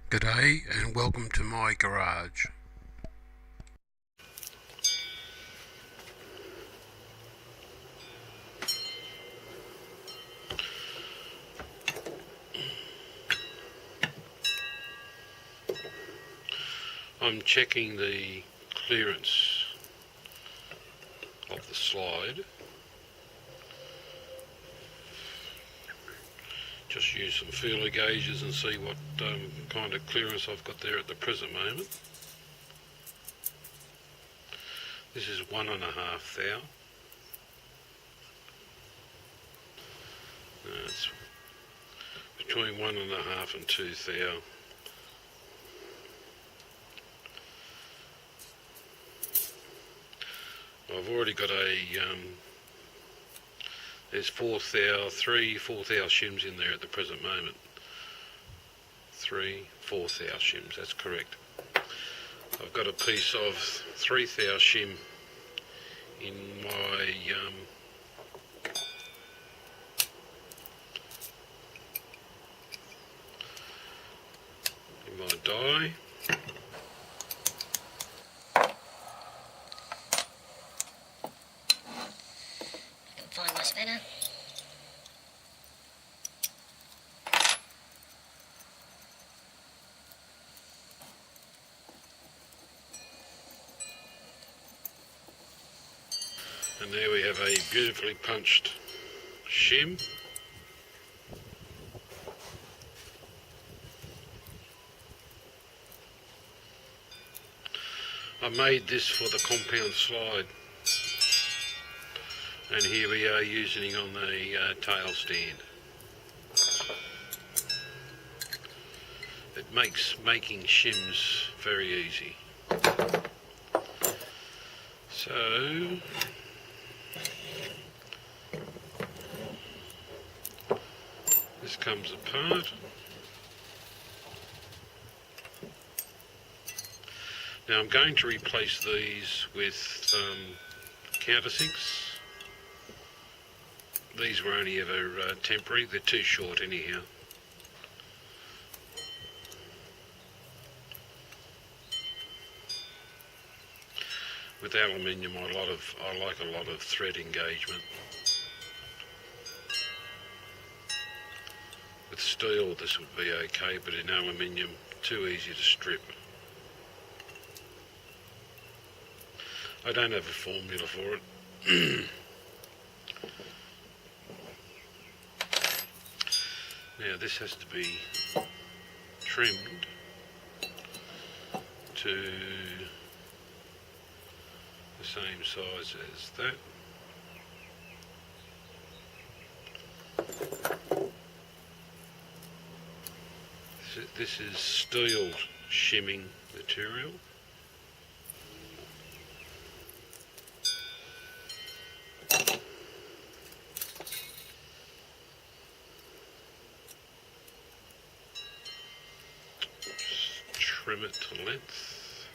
G'day and welcome to my garage. I'm checking the clearance of the slide. Just use some feeler gauges and see what kind of clearance I've got there at the present moment. This is 1.5 thou. It's between 1.5 and 2 thou. I've already got there's 4 thou shims in there at the present moment. 3, 4 thou shims, that's correct. I've got a piece of 3 thou shim in my die. Find my spinner. And there we have a beautifully punched shim. I made this for the compound slide, and here we are using it on the tailstand. It makes making shims very easy. So this comes apart. Now I'm going to replace these with countersinks. These were only ever temporary, they're too short anyhow. With aluminium I like a lot of thread engagement. With steel this would be okay, but in aluminium too easy to strip. I don't have a formula for it. Now this has to be trimmed to the same size as that. This is steel shimming material. Trim it to length.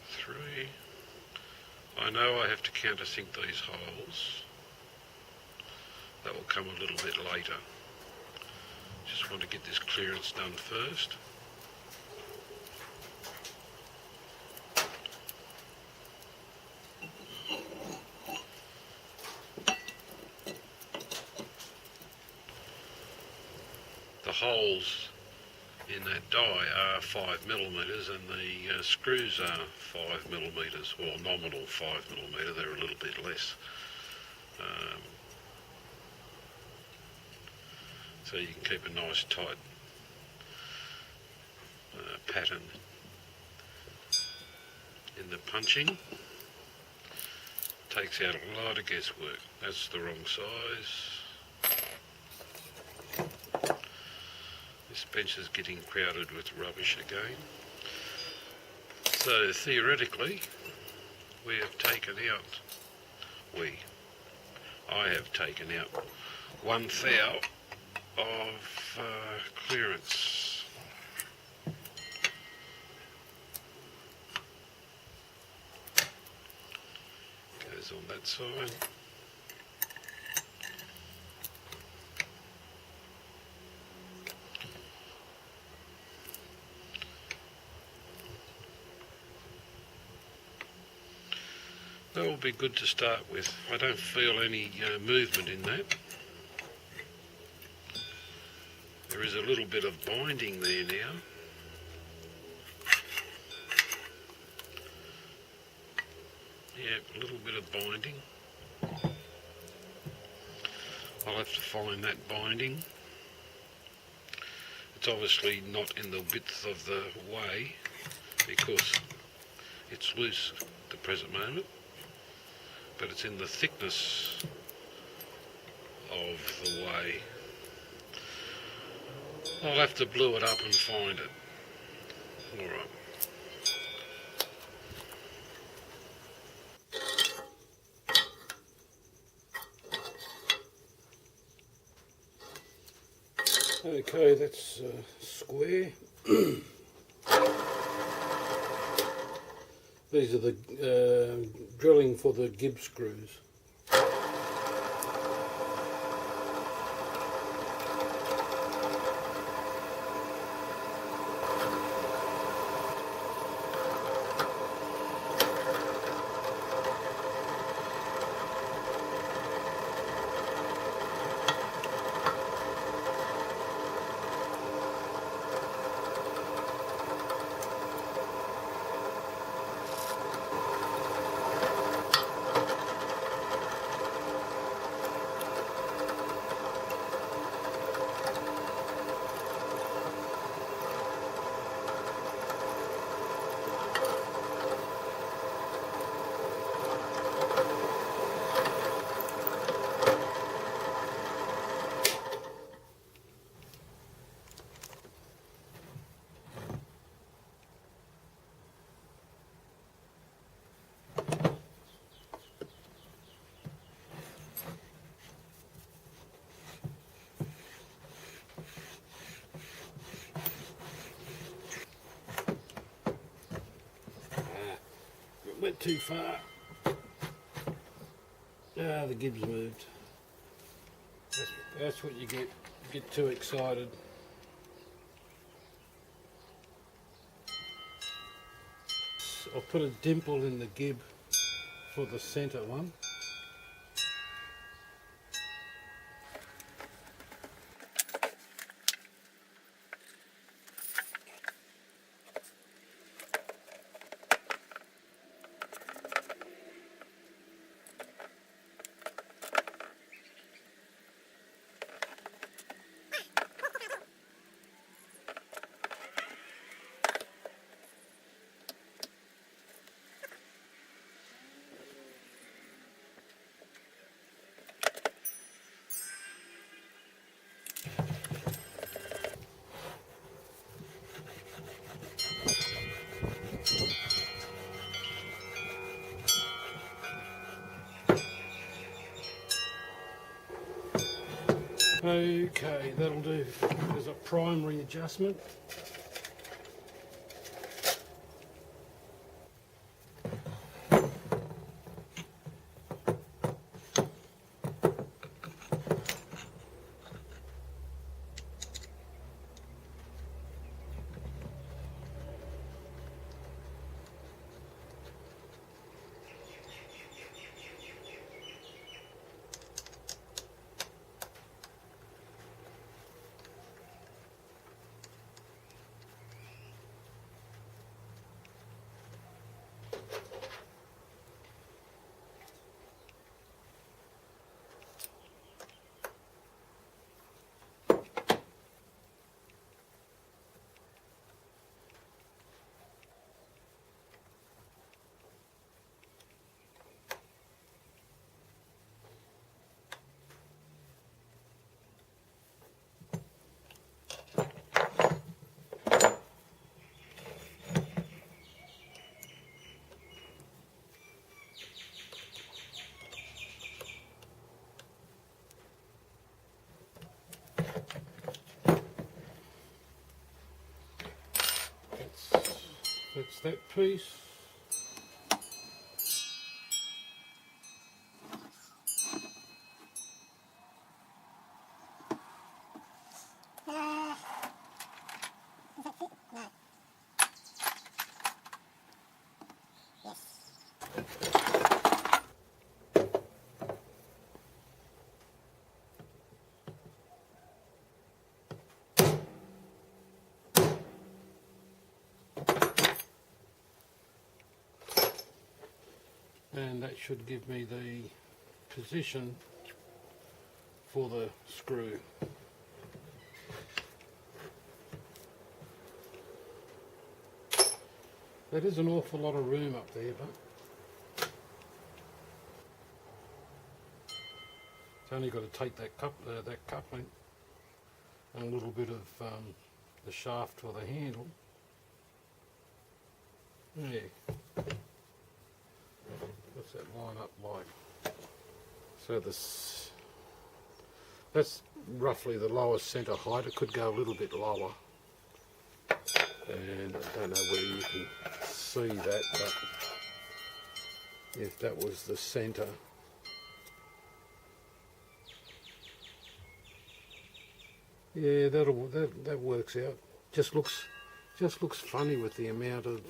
Three. I know I have to countersink these holes. That will come a little bit later. Just want to get this clearance done first. The holes in that die are 5mm and the screws are 5mm, or nominal 5mm, they're a little bit less. So you can keep a nice tight pattern in the punching. Takes out a lot of guesswork. That's the wrong size. This bench is getting crowded with rubbish again. So theoretically, we have taken out, I have taken out 1 thou of clearance. Goes on that side. That will be good to start with. I don't feel any movement in that. There is a little bit of binding there now. Yeah, a little bit of binding. I'll have to find that binding. It's obviously not in the width of the way because it's loose at the present moment, but it's in the thickness of the way. I'll have to blue it up and find it. Alright. Okay, that's square. These are the drilling for the gib screws. Went too far. The gib's moved. That's what you get. You get too excited. I'll put a dimple in the gib for the centre one. Okay, that'll do as a primary adjustment. That's that piece. and that should give me the position for the screw. There is an awful lot of room up there, but it's only got to take that coupling and a little bit of the shaft for the handle. Yeah. What's that line up like? So that's roughly the lowest centre height. It could go a little bit lower. And I don't know whether you can see that, but if that was the centre, yeah, that works out. Just looks funny with the amount of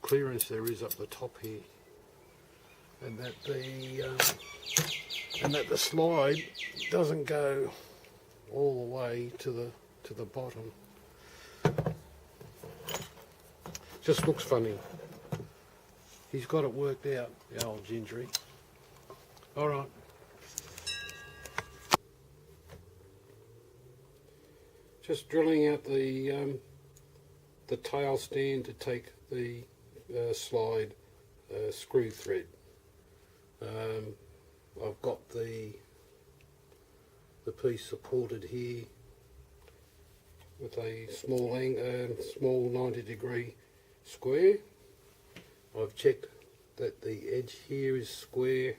clearance there is up the top here, and that the slide doesn't go all the way to the bottom. Just looks funny. He's got it worked out, the old Gingery. All right. Just drilling out the tail stand to take the slide screw thread. I've got the piece supported here with a small 90-degree square. I've checked that the edge here is square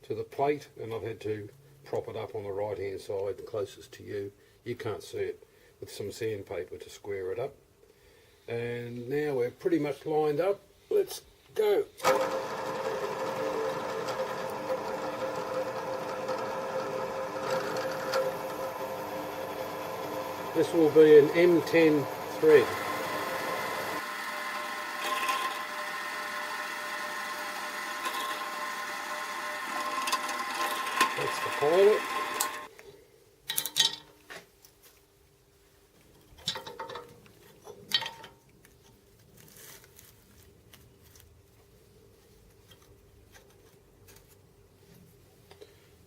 to the plate, and I've had to prop it up on the right hand side closest to you. You can't see it, with some sandpaper to square it up. And now we're pretty much lined up. Let's go. This will be an M10 thread. That's the pilot.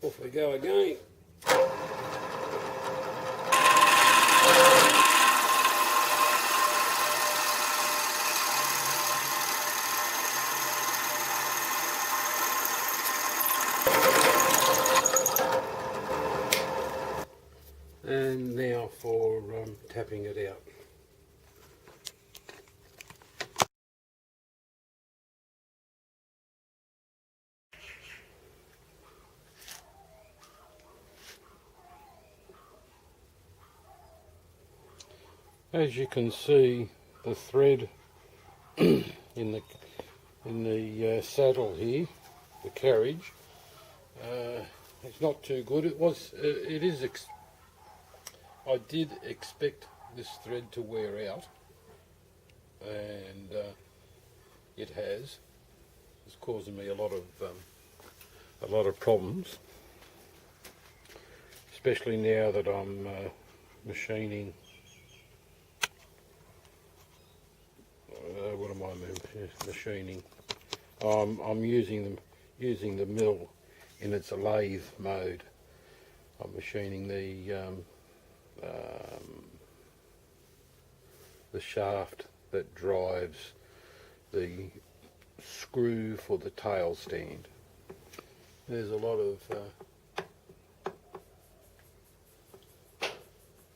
Off we go again. And now for tapping it out. As you can see, the thread in the saddle here, the carriage, it's not too good. I did expect this thread to wear out, and it has. It's causing me a lot of problems, especially now that I'm machining. What am I machining? I'm using the mill in its lathe mode. I'm machining the shaft that drives the screw for the tail stand. There's a lot of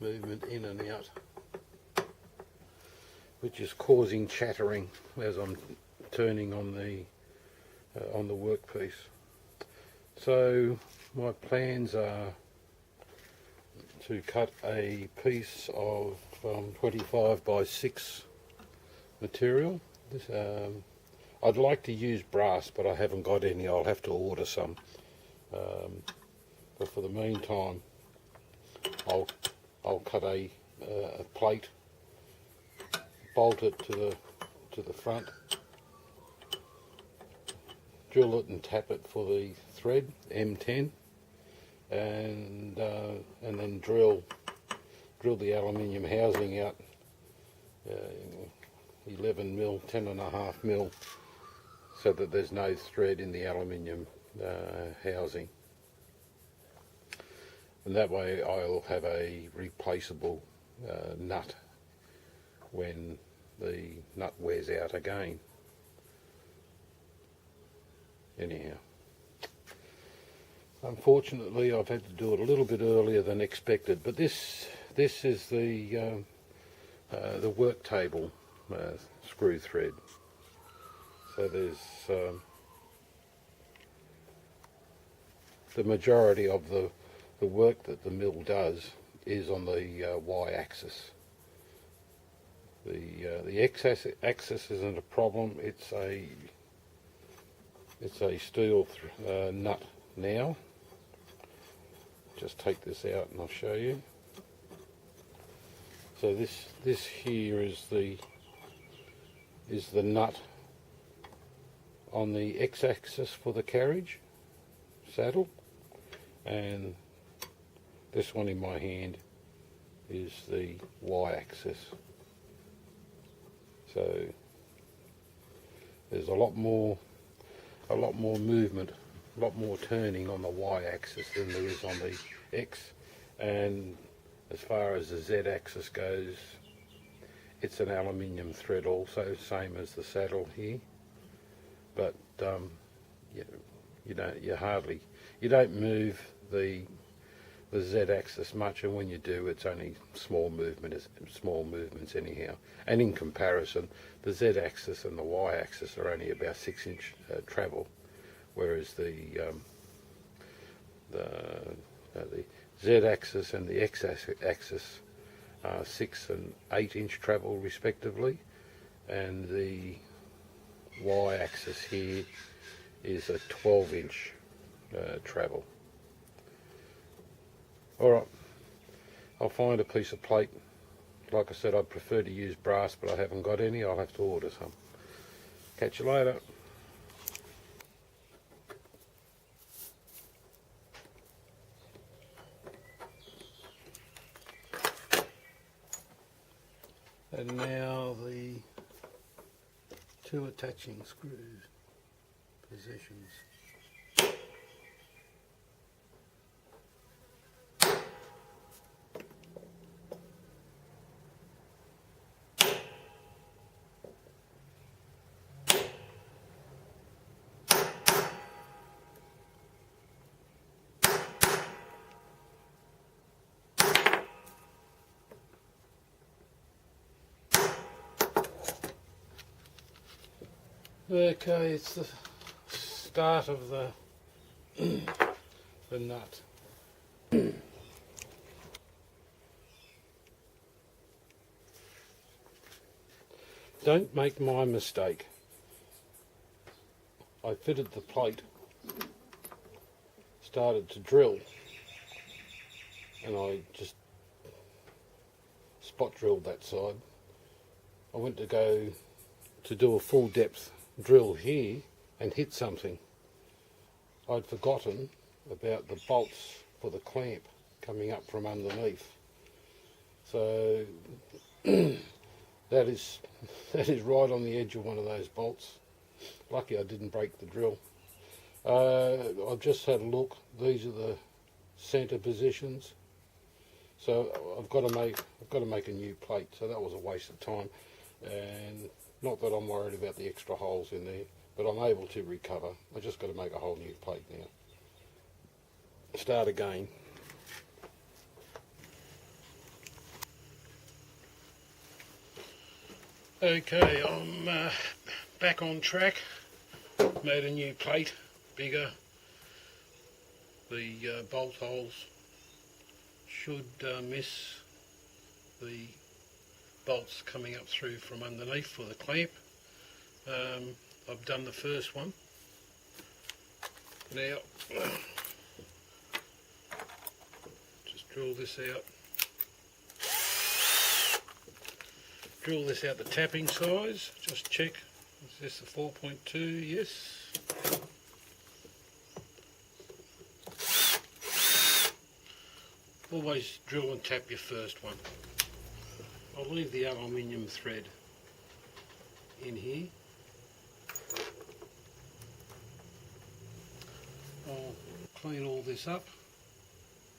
movement in and out, which is causing chattering as I'm turning on the workpiece. So my plans are to cut a piece of 25 by 6 material. I'd like to use brass, but I haven't got any. I'll have to order some. But for the meantime, I'll cut a plate, bolt it to the front, drill it and tap it for the thread M10, and then drill the aluminium housing out 11 mil, 10.5 mil so that there's no thread in the aluminium housing, and that way I'll have a replaceable nut when the nut wears out again. Anyhow, unfortunately I've had to do it a little bit earlier than expected, but this is the work table screw thread. So there's the majority of the work that the mill does is on the y-axis. The x-axis isn't a problem. It's a steel nut now. Just take this out and I'll show you. So this here is the nut on the x-axis for the carriage saddle, and this one in my hand is the y-axis. So there's a lot more movement, a lot more turning on the y-axis than there is on the x. And as far as the z-axis goes, it's an aluminium thread also, same as the saddle here. But you don't move the z-axis much, and when you do, it's only small movements anyhow. And in comparison, the z-axis and the y-axis are only about 6-inch travel, whereas the z-axis and the x-axis are 6 and 8-inch travel respectively, and the y-axis here is a 12-inch travel. Alright, I'll find a piece of plate. Like I said, I'd prefer to use brass, but I haven't got any. I'll have to order some. Catch you later. And now the two attaching screws positions. Okay, it's the start of the nut. Don't make my mistake. I fitted the plate, started to drill, and I just spot drilled that side. I went to go to do a full depth drill here and hit something. I'd forgotten about the bolts for the clamp coming up from underneath. So that is right on the edge of one of those bolts. Lucky I didn't break the drill. I've just had a look. These are the centre positions. So I've got to make a new plate. So that was a waste of time. And not that I'm worried about the extra holes in there, but I'm able to recover. I just got to make a whole new plate now. Start again. Okay, I'm back on track. Made a new plate, bigger. The bolt holes should miss the bolts coming up through from underneath for the clamp. I've done the first one. Now, just drill this out. Drill this out the tapping size. Just check. Is this the 4.2? Yes. Always drill and tap your first one. I'll leave the aluminium thread in here. this up,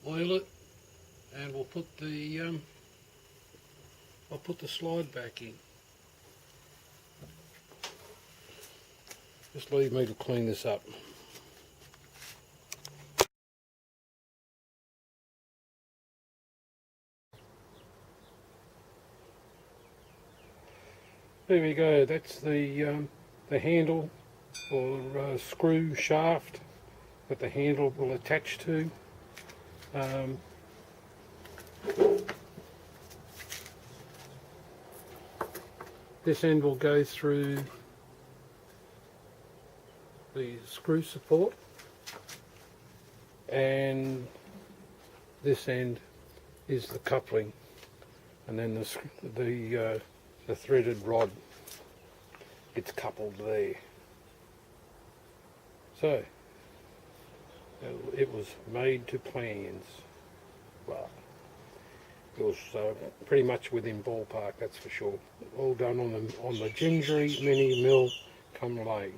oil it, and we'll put the I'll put the slide back in. Just leave me to clean this up. There we go, that's the handle or screw shaft that the handle will attach to. This end will go through the screw support, and this end is the coupling, and then the threaded rod gets coupled there. So it was made to plans. Well, it was pretty much within ballpark, that's for sure. All done on the Gingery Mini Mill come lathe.